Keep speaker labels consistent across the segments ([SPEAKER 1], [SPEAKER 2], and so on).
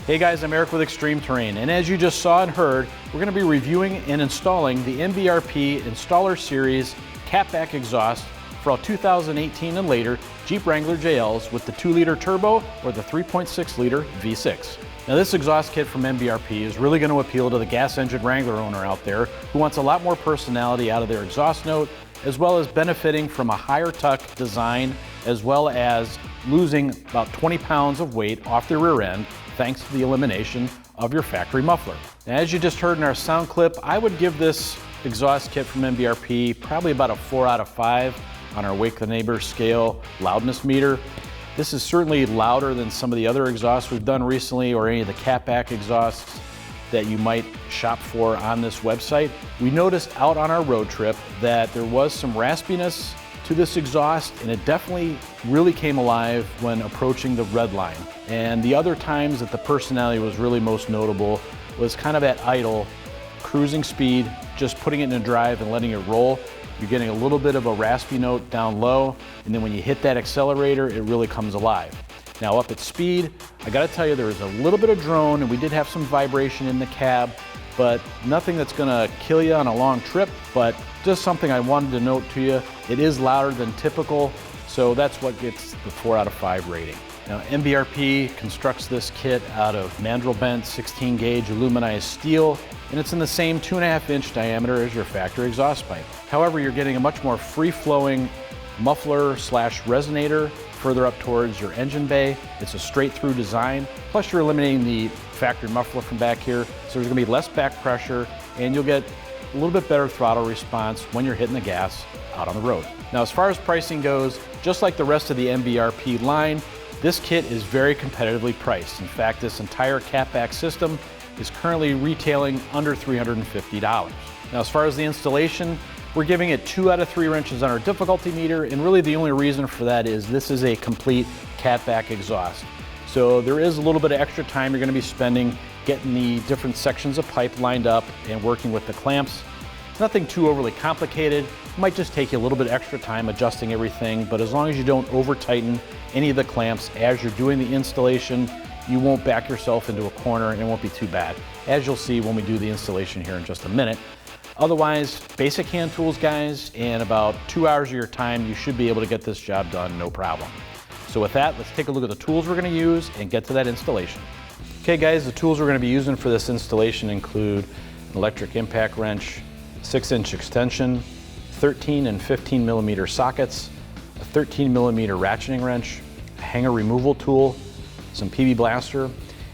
[SPEAKER 1] Hey guys, I'm Eric with Extreme Terrain, and as you just saw and heard, we're going to be reviewing and installing the MBRP Installer Series catback exhaust for all 2018 and later Jeep Wrangler JLs with the 2-liter turbo or the 3.6-liter V6. Now this exhaust kit from MBRP is really going to appeal to the gas engine Wrangler owner out there who wants a lot more personality out of their exhaust note, as well as benefiting from a higher tuck design, as well as losing about 20 pounds of weight off the rear end thanks to the elimination of your factory muffler. Now, as you just heard in our sound clip, I would give this exhaust kit from MBRP probably about a 4 out of 5 on our Wake the Neighbor scale loudness meter. This is certainly louder than some of the other exhausts we've done recently or any of the catback exhausts that you might shop for on this website. We noticed out on our road trip that there was some raspiness to this exhaust, and it definitely really came alive when approaching the red line. And the other times that the personality was really most notable was kind of at idle, cruising speed, just putting it in a drive and letting it roll. You're getting a little bit of a raspy note down low, and then when you hit that accelerator, it really comes alive. Now up at speed, I gotta tell you, there was a little bit of drone, and we did have some vibration in the cab, but nothing that's gonna kill you on a long trip, but just something I wanted to note to you. It is louder than typical, so that's what gets the 4 out of 5 rating. Now, MBRP constructs this kit out of mandrel bent 16 gauge aluminized steel, and it's in the same 2.5 inch diameter as your factory exhaust pipe. However, you're getting a much more free-flowing muffler slash resonator further up towards your engine bay. It's a straight through design, plus you're eliminating the factory muffler from back here, so there's gonna be less back pressure, and you'll get a little bit better throttle response when you're hitting the gas out on the road. Now, as far as pricing goes, just like the rest of the MBRP line, this kit is very competitively priced. In fact, this entire catback system is currently retailing under $350. Now, as far as the installation, we're giving it 2 out of 3 wrenches on our difficulty meter, and really the only reason for that is this is a complete catback exhaust. So there is a little bit of extra time you're going to be spending getting the different sections of pipe lined up and working with the clamps. Nothing too overly complicated. It might just take you a little bit extra time adjusting everything, but as long as you don't over tighten any of the clamps as you're doing the installation, you won't back yourself into a corner and it won't be too bad, as you'll see when we do the installation here in just a minute. Otherwise, basic hand tools, guys, and about 2 hours of your time, you should be able to get this job done, no problem. So with that, let's take a look at the tools we're gonna use and get to that installation. Okay guys, the tools we're gonna be using for this installation include an electric impact wrench, 6-inch extension, 13 and 15 millimeter sockets, a 13 millimeter ratcheting wrench, a hanger removal tool, some PB Blaster,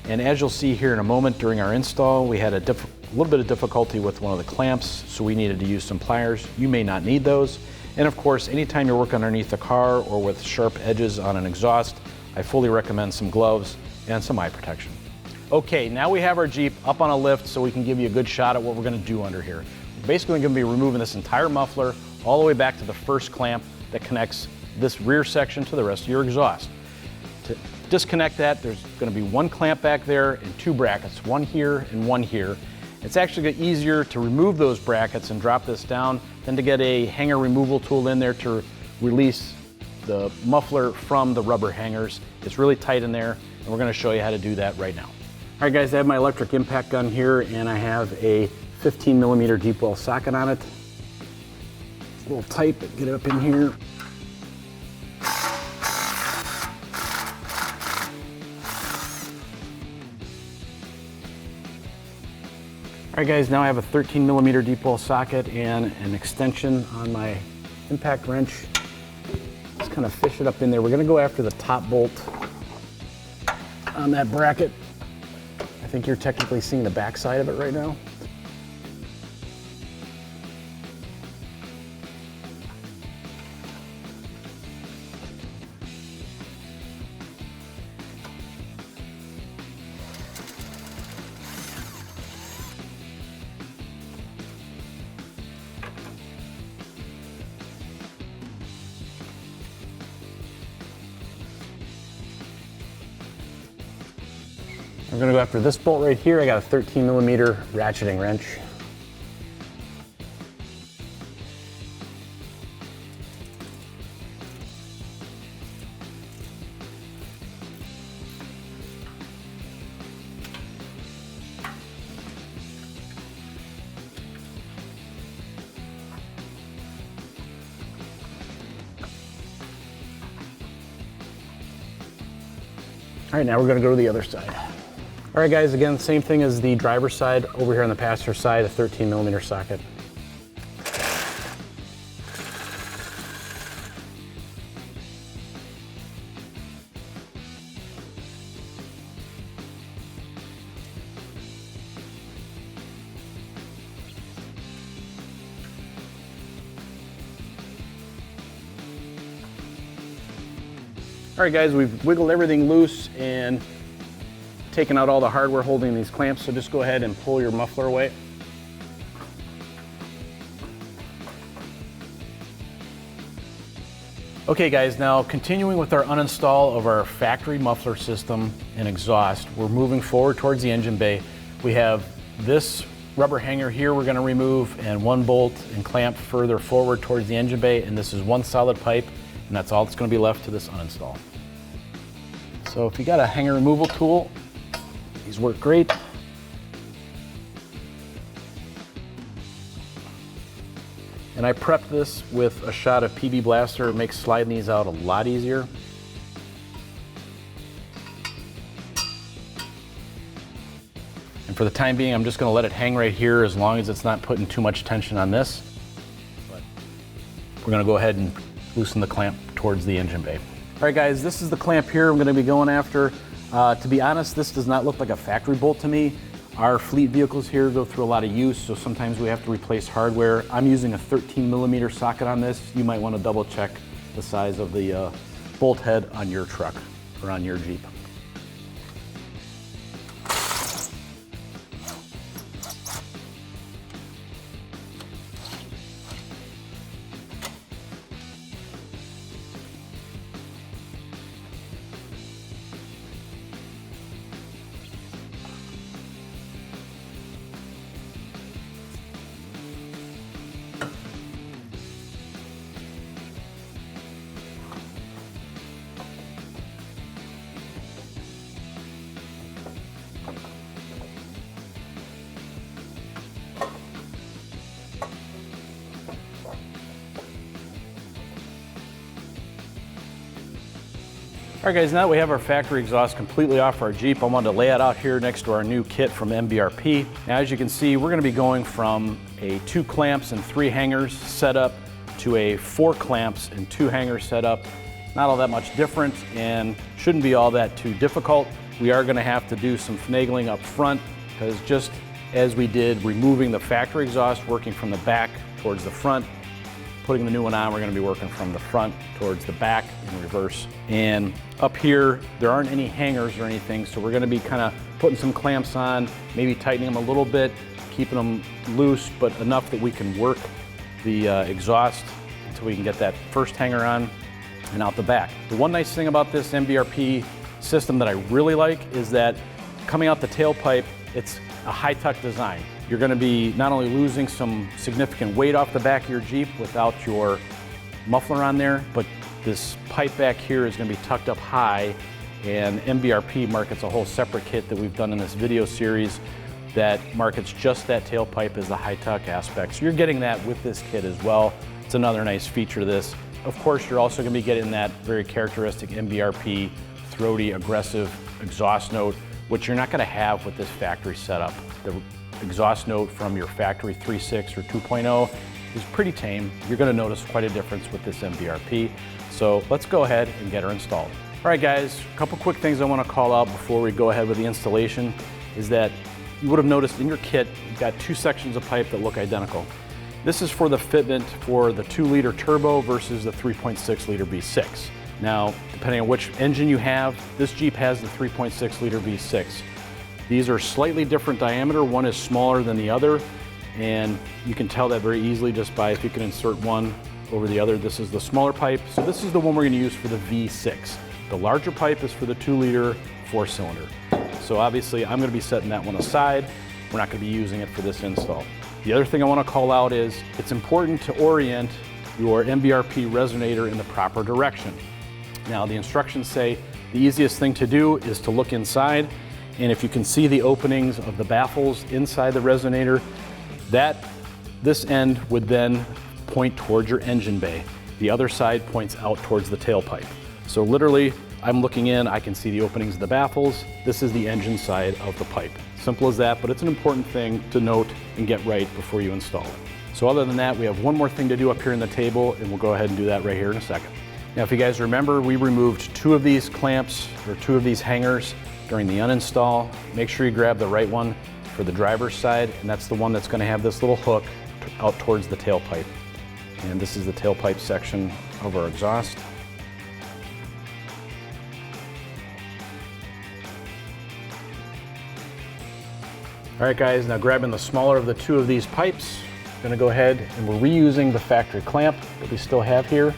[SPEAKER 1] and as you'll see here in a moment during our install, we had a little bit of difficulty with one of the clamps, so we needed to use some pliers. You may not need those. And of course, anytime you're working underneath a car or with sharp edges on an exhaust, I fully recommend some gloves and some eye protection. Okay, now we have our Jeep up on a lift so we can give you a good shot at what we're gonna do under here. We're basically gonna be removing this entire muffler all the way back to the first clamp that connects this rear section to the rest of your exhaust. To disconnect that, there's gonna be one clamp back there and 2 brackets, one here and one here. It's actually easier to remove those brackets and drop this down than to get a hanger removal tool in there to release the muffler from the rubber hangers. It's really tight in there, and we're gonna show you how to do that right now. All right guys, I have my electric impact gun here, and I have a 15 millimeter deep well socket on it. It's a little tight, but get it up in here. All right guys, now I have a 13 millimeter deep well socket and an extension on my impact wrench. Just kind of fish it up in there. We're gonna go after the top bolt on that bracket. I think you're technically seeing the back side of it right now. We're gonna go after this bolt right here. I got a 13 millimeter ratcheting wrench. All right, now we're gonna go to the other side. All right guys, again, same thing as the driver's side. Over here on the passenger side, a 13mm socket. All right guys, we've wiggled everything loose and taken out all the hardware holding these clamps, so just go ahead and pull your muffler away. Okay guys, now continuing with our uninstall of our factory muffler system and exhaust, we're moving forward towards the engine bay. We have this rubber hanger here we're going to remove, and one bolt and clamp further forward towards the engine bay, and this is one solid pipe, and that's all that's going to be left to this uninstall. So if you got a hanger removal tool, these work great. And I prepped this with a shot of PB Blaster. It makes sliding these out a lot easier. And for the time being, I'm just going to let it hang right here as long as it's not putting too much tension on this. But we're going to go ahead and loosen the clamp towards the engine bay. All right guys, this is the clamp here I'm going to be going after. To be honest, this does not look like a factory bolt to me. Our fleet vehicles here go through a lot of use, so sometimes we have to replace hardware. I'm using a 13mm socket on this. You might want to double check the size of the bolt head on your truck or on your Jeep. All right guys, now that we have our factory exhaust completely off our Jeep, I wanted to lay it out here next to our new kit from MBRP. Now as you can see, we're going to be going from a 2 clamps and 3 hangers setup to a 4 clamps and 2 hangers setup. Not all that much different and shouldn't be all that too difficult. We are going to have to do some finagling up front because just as we did removing the factory exhaust, working from the back towards the front, putting the new one on, we're going to be working from the front towards the back in reverse. And up here, there aren't any hangers or anything, so we're going to be kind of putting some clamps on, maybe tightening them a little bit, keeping them loose, but enough that we can work the exhaust until we can get that first hanger on and out the back. The one nice thing about this MBRP system that I really like is that coming out the tailpipe, it's a high-tuck design. You're going to be not only losing some significant weight off the back of your Jeep without your muffler on there, but this pipe back here is going to be tucked up high, and MBRP markets a whole separate kit that we've done in this video series that markets just that tailpipe as the high-tuck aspect. So you're getting that with this kit as well. It's another nice feature to this. Of course, you're also going to be getting that very characteristic MBRP throaty, aggressive exhaust note, which you're not going to have with this factory setup. The exhaust note from your factory 3.6 or 2.0 is pretty tame. You're going to notice quite a difference with this MBRP. So let's go ahead and get her installed. All right guys, a couple quick things I want to call out before we go ahead with the installation is that you would have noticed in your kit you've got 2 sections of pipe that look identical. This is for the fitment for the 2-liter turbo versus the 3.6-liter V6. Now, depending on which engine you have, this Jeep has the 3.6-liter V6. These are slightly different diameter. One is smaller than the other, and you can tell that very easily just by if you can insert one over the other. This is the smaller pipe, so this is the one we're going to use for the V6. The larger pipe is for the 2-liter 4-cylinder. So obviously I'm going to be setting that one aside. We're not going to be using it for this install. The other thing I want to call out is it's important to orient your MBRP resonator in the proper direction. Now the instructions say the easiest thing to do is to look inside, and if you can see the openings of the baffles inside the resonator, this end would then point towards your engine bay. The other side points out towards the tailpipe. So literally, I'm looking in, I can see the openings of the baffles. This is the engine side of the pipe. Simple as that, but it's an important thing to note and get right before you install it. So other than that, we have one more thing to do up here in the table, and we'll go ahead and do that right here in a second. Now, if you guys remember, we removed 2 of these clamps, or 2 of these hangers during the uninstall. Make sure you grab the right one for the driver's side, and that's the one that's going to have this little hook out towards the tailpipe. And this is the tailpipe section of our exhaust. All right guys, now grabbing the smaller of the 2 of these pipes, I'm gonna go ahead and we're reusing the factory clamp that we still have here.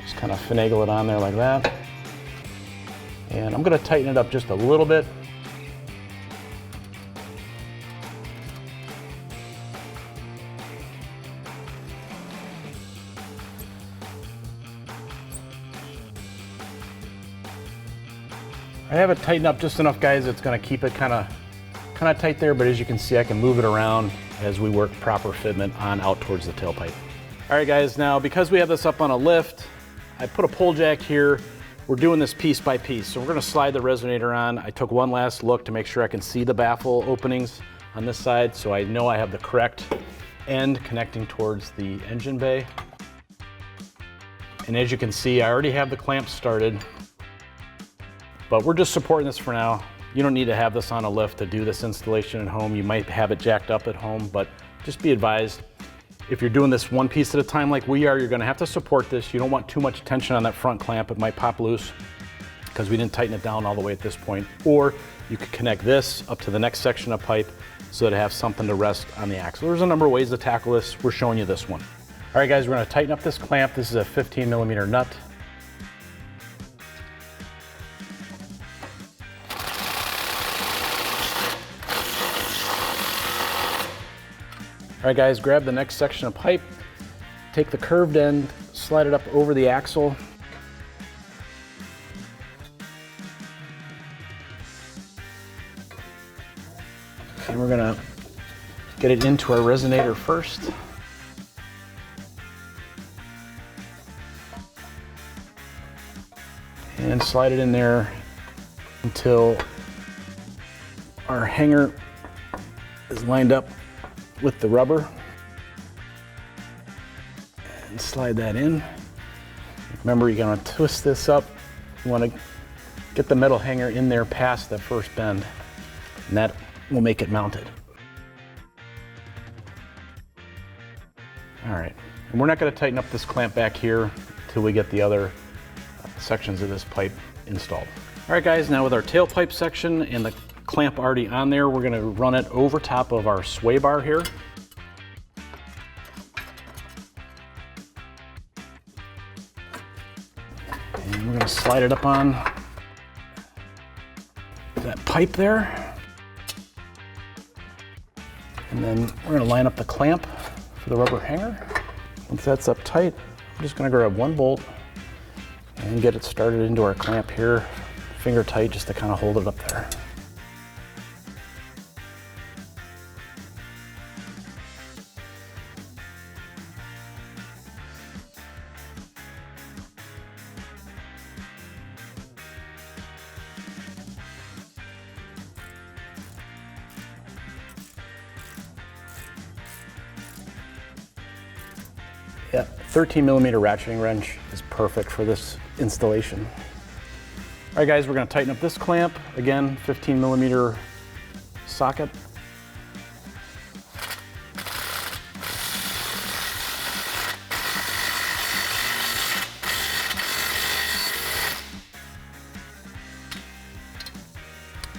[SPEAKER 1] Just kind of finagle it on there like that. And I'm gonna tighten it up just a little bit. I have it tightened up just enough, guys. It's going to keep it kind of tight there, but as you can see, I can move it around as we work proper fitment on out towards the tailpipe. All right, guys, now because we have this up on a lift, I put a pull jack here. We're doing this piece by piece. So we're going to slide the resonator on. I took one last look to make sure I can see the baffle openings on this side, so I know I have the correct end connecting towards the engine bay. And as you can see, I already have the clamp started. But we're just supporting this for now. You don't need to have this on a lift to do this installation at home. You might have it jacked up at home, but just be advised, if you're doing this one piece at a time like we are, you're gonna have to support this. You don't want too much tension on that front clamp. It might pop loose because we didn't tighten it down all the way at this point. Or you could connect this up to the next section of pipe so that it has something to rest on the axle. There's a number of ways to tackle this. We're showing you this one. All right guys, we're gonna tighten up this clamp. This is a 15mm nut. All right guys, grab the next section of pipe, take the curved end, slide it up over the axle. And we're gonna get it into our resonator first. And slide it in there until our hanger is lined up with the rubber, and slide that in. Remember, you're going to twist this up. You want to get the metal hanger in there past that first bend, and that will make it mounted. All right, and we're not going to tighten up this clamp back here until we get the other sections of this pipe installed. All right guys, now with our tailpipe section and the clamp already on there, we're going to run it over top of our sway bar here. And we're going to slide it up on that pipe there. And then we're going to line up the clamp for the rubber hanger. Once that's up tight, I'm just going to grab one bolt and get it started into our clamp here, finger tight, just to kind of hold it up there. Yeah, 13mm ratcheting wrench is perfect for this installation. All right guys, we're going to tighten up this clamp. Again, 15mm socket.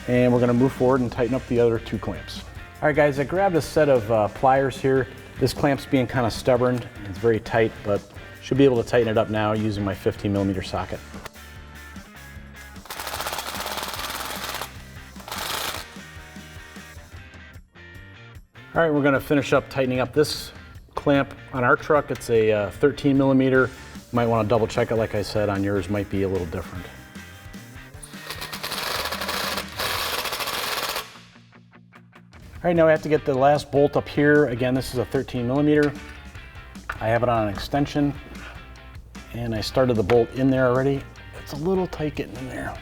[SPEAKER 1] And we're going to move forward and tighten up the other 2 clamps. All right guys, I grabbed a set of pliers here. This clamp's being kind of stubborn. It's very tight, but should be able to tighten it up now using my 15mm socket. All right, we're going to finish up tightening up this clamp on our truck. It's a 13mm. You might want to double check it, like I said, on yours might be a little different. All right, now I have to get the last bolt up here. Again, this is a 13 millimeter. I have it on an extension, and I started the bolt in there already. It's a little tight getting in there.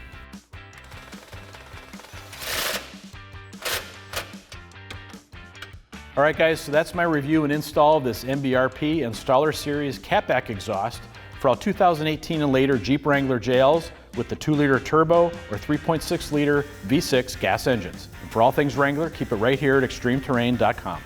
[SPEAKER 1] All right, guys, so that's my review and install of this MBRP Installer Series catback exhaust for all 2018 and later Jeep Wrangler JLs with the 2-liter turbo or 3.6-liter V6 gas engines. And for all things Wrangler, keep it right here at extremeterrain.com.